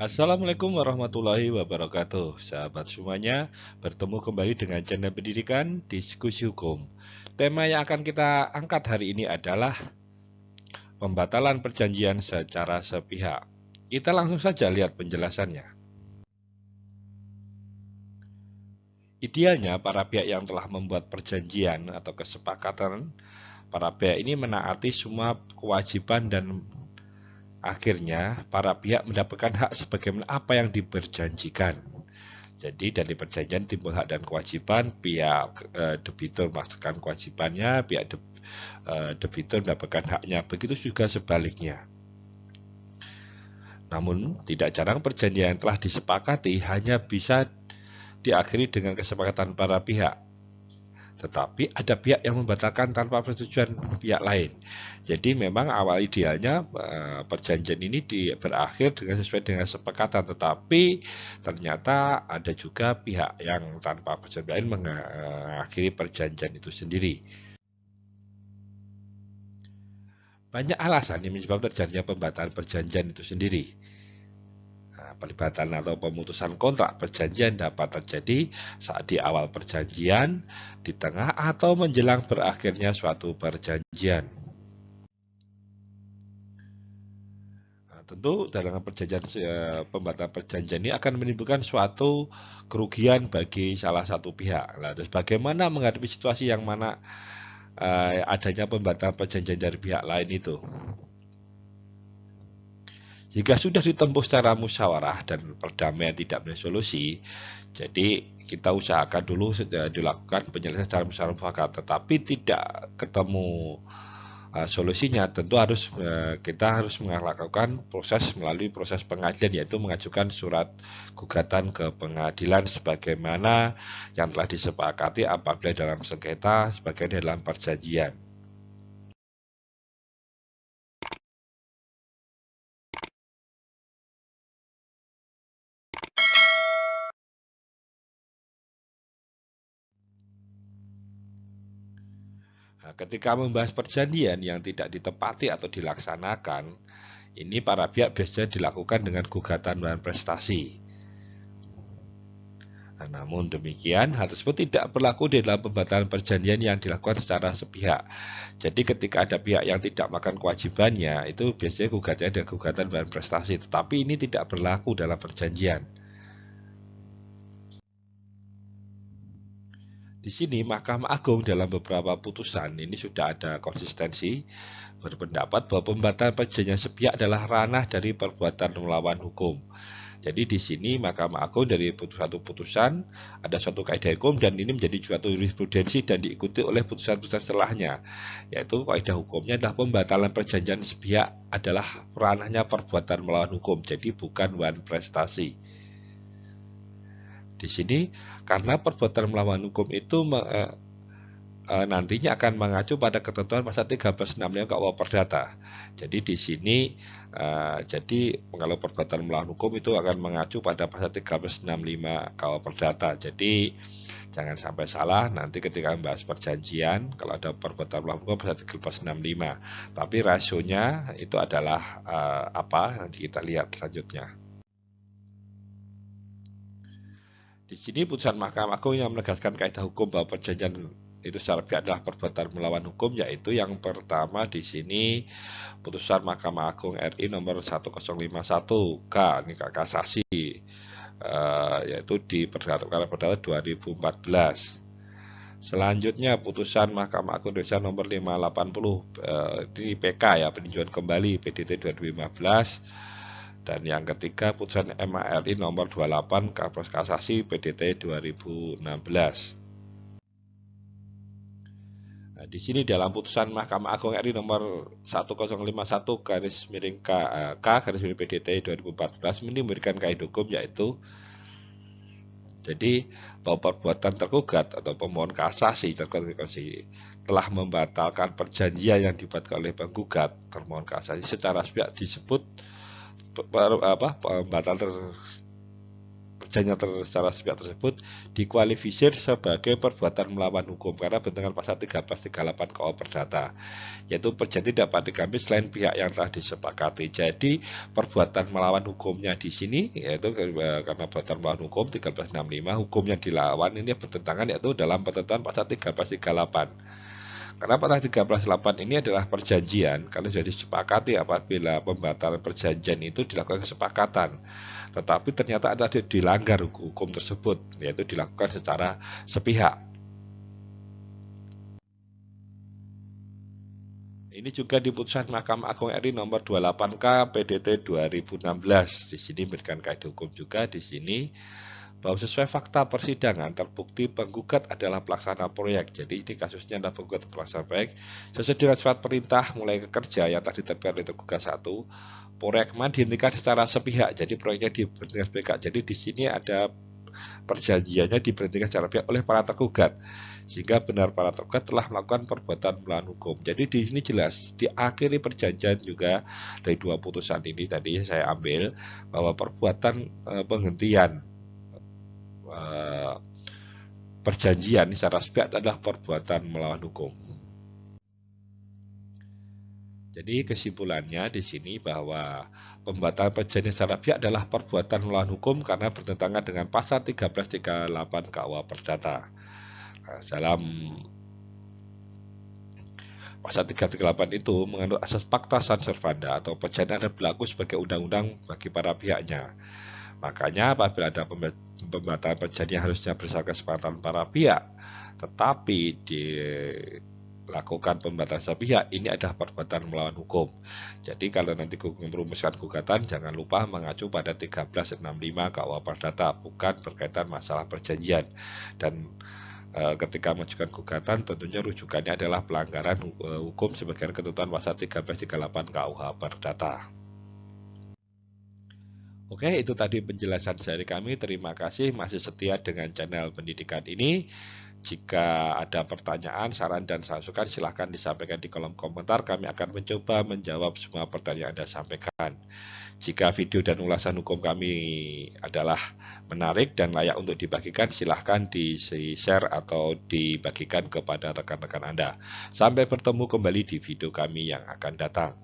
Assalamualaikum warahmatullahi wabarakatuh. Sahabat semuanya, bertemu kembali dengan channel pendidikan Diskusi Hukum. Tema yang akan kita angkat hari ini adalah pembatalan perjanjian secara sepihak. Kita langsung saja lihat penjelasannya. Idealnya, para pihak yang telah membuat perjanjian atau kesepakatan, para pihak ini menaati semua kewajiban dan akhirnya para pihak mendapatkan hak sebagaimana apa yang diperjanjikan. Jadi dari perjanjian timbul hak dan kewajiban, pihak debitur melaksanakan kewajibannya, pihak debitur mendapatkan haknya, begitu juga sebaliknya. Namun, tidak jarang perjanjian yang telah disepakati hanya bisa diakhiri dengan kesepakatan para pihak. Tetapi ada pihak yang membatalkan tanpa persetujuan pihak lain. Jadi memang awal idealnya perjanjian ini berakhir dengan sesuai dengan kesepakatan, tetapi ternyata ada juga pihak yang tanpa persetujuan lain mengakhiri perjanjian itu sendiri. Banyak alasan yang menyebabkan terjadinya pembatalan perjanjian itu sendiri. Pelibatan atau pemutusan kontrak perjanjian dapat terjadi saat di awal perjanjian, di tengah, atau menjelang berakhirnya suatu perjanjian. Tentu dalam perjanjian pembatalan perjanjian ini akan menimbulkan suatu kerugian bagi salah satu pihak. Nah, terus bagaimana menghadapi situasi yang mana adanya pembatalan perjanjian dari pihak lain itu? Jika sudah ditempuh secara musyawarah dan perdamaian tidak punya solusi, jadi kita usahakan dulu dilakukan penyelesaian secara musyawarah mufakat, tetapi tidak ketemu solusinya, tentu kita harus melakukan proses melalui proses pengadilan, yaitu mengajukan surat gugatan ke pengadilan sebagaimana yang telah disepakati apabila dalam sengketa sebagian dalam perjanjian. Nah, ketika membahas perjanjian yang tidak ditepati atau dilaksanakan, ini para pihak biasanya dilakukan dengan gugatan dan prestasi. Nah, namun demikian, hal tersebut tidak berlaku di dalam pembatalan perjanjian yang dilakukan secara sepihak. Jadi ketika ada pihak yang tidak melakukan kewajibannya, itu biasanya gugatannya ada gugatan dan prestasi. Tetapi ini tidak berlaku dalam perjanjian. Di sini Mahkamah Agung dalam beberapa putusan ini sudah ada konsistensi berpendapat bahwa pembatalan perjanjian sepihak adalah ranah dari perbuatan melawan hukum. Jadi di sini Mahkamah Agung dari satu putusan ada suatu kaidah hukum dan ini menjadi suatu jurisprudensi dan diikuti oleh putusan-putusan setelahnya. Yaitu kaidah hukumnya adalah pembatalan perjanjian sepihak adalah ranahnya perbuatan melawan hukum. Jadi bukan wan prestasi. Di sini karena perbuatan melawan hukum itu nantinya akan mengacu pada ketentuan pasal 1365 KUH Perdata. Jadi di sini jadi kalau perbuatan melawan hukum itu akan mengacu pada pasal 1365 KUH Perdata. Jadi jangan sampai salah nanti ketika membahas perjanjian kalau ada perbuatan melawan hukum pasal 1365. Tapi rasionya itu adalah apa? Nanti kita lihat selanjutnya. Di sini putusan Mahkamah Agung yang menegaskan kaidah hukum bahwa perjanjian itu secara pihak adalah perbuatan melawan hukum, yaitu yang pertama di sini putusan Mahkamah Agung RI nomor 1051 K, ini kasasi, yaitu di Perkara Perdata 2014. Selanjutnya putusan Mahkamah Agung Indonesia nomor 580 ini PK ya, peninjauan kembali PDT 2015. Dan yang ketiga putusan MARI nomor 28 Kasasi PDT 2016. Nah, di sini dalam putusan Mahkamah Agung RI nomor 1051 garis miring K garis miring PDT 2014 ini memberikan kaidah hukum yaitu jadi bahwa perbuatan tergugat atau pemohon kasasi telah membatalkan perjanjian yang dibuat oleh penggugat termohon kasasi secara sepihak disebut pembatalan perjanjian secara sepihak tersebut dikualifisir sebagai perbuatan melawan hukum karena bertentangan pasal 1338 KUH Perdata, yaitu perjanjian dapat diambil selain pihak yang telah disepakati. Jadi perbuatan melawan hukumnya di sini yaitu karena perbuatan melawan hukum 1365, hukum yang dilawan ini bertentangan yaitu dalam pertentangan pasal 1338. Karena pasal 1338 ini adalah perjanjian, karena sudah disepakati apabila pembatalan perjanjian itu dilakukan kesepakatan. Tetapi ternyata ada dilanggar hukum tersebut, yaitu dilakukan secara sepihak. Ini juga di putusan Mahkamah Agung RI nomor 28K PDT 2016. Di sini memberikan kaidah hukum juga di sini bahwa sesuai fakta persidangan terbukti penggugat adalah pelaksana proyek. Jadi ini kasusnya adalah penggugat pelaksana proyek sesuai dengan surat perintah mulai kerja yang telah diterbitkan oleh tergugat 1. Proyek dihentikan secara sepihak. Jadi proyeknya diberhentikan sepihak. Jadi di sini ada perjanjiannya diberhentikan secara sepihak oleh para tergugat, sehingga benar para tergugat telah melakukan perbuatan melawan hukum. Jadi di sini jelas diakhiri perjanjian juga dari dua putusan ini tadi saya ambil bahwa perbuatan penghentian perjanjian secara sepihak adalah perbuatan melawan hukum. Jadi kesimpulannya di sini bahwa pembatalan perjanjian secara sepihak adalah perbuatan melawan hukum karena bertentangan dengan pasal 1338 KUH Perdata. Nah, dalam pasal 338 itu mengandung asas pacta sunt servanda atau perjanjian yang berlaku sebagai undang-undang bagi para pihaknya. Makanya apabila ada pembatalan perjanjian harusnya berdasarkan kesepakatan para pihak, tetapi dilakukan pembatalan sepihak, ini adalah perbuatan melawan hukum. Jadi kalau nanti merumuskan gugatan, jangan lupa mengacu pada 1365 KUH Perdata, bukan berkaitan masalah perjanjian. Dan ketika mengajukan gugatan, tentunya rujukannya adalah pelanggaran hukum sebagaimana ketentuan pasal 1338 KUH Perdata. Oke, itu tadi penjelasan dari kami. Terima kasih masih setia dengan channel pendidikan ini. Jika ada pertanyaan, saran, dan masukan silahkan disampaikan di kolom komentar. Kami akan mencoba menjawab semua pertanyaan yang Anda sampaikan. Jika video dan ulasan hukum kami adalah menarik dan layak untuk dibagikan, silahkan di-share atau dibagikan kepada rekan-rekan Anda. Sampai bertemu kembali di video kami yang akan datang.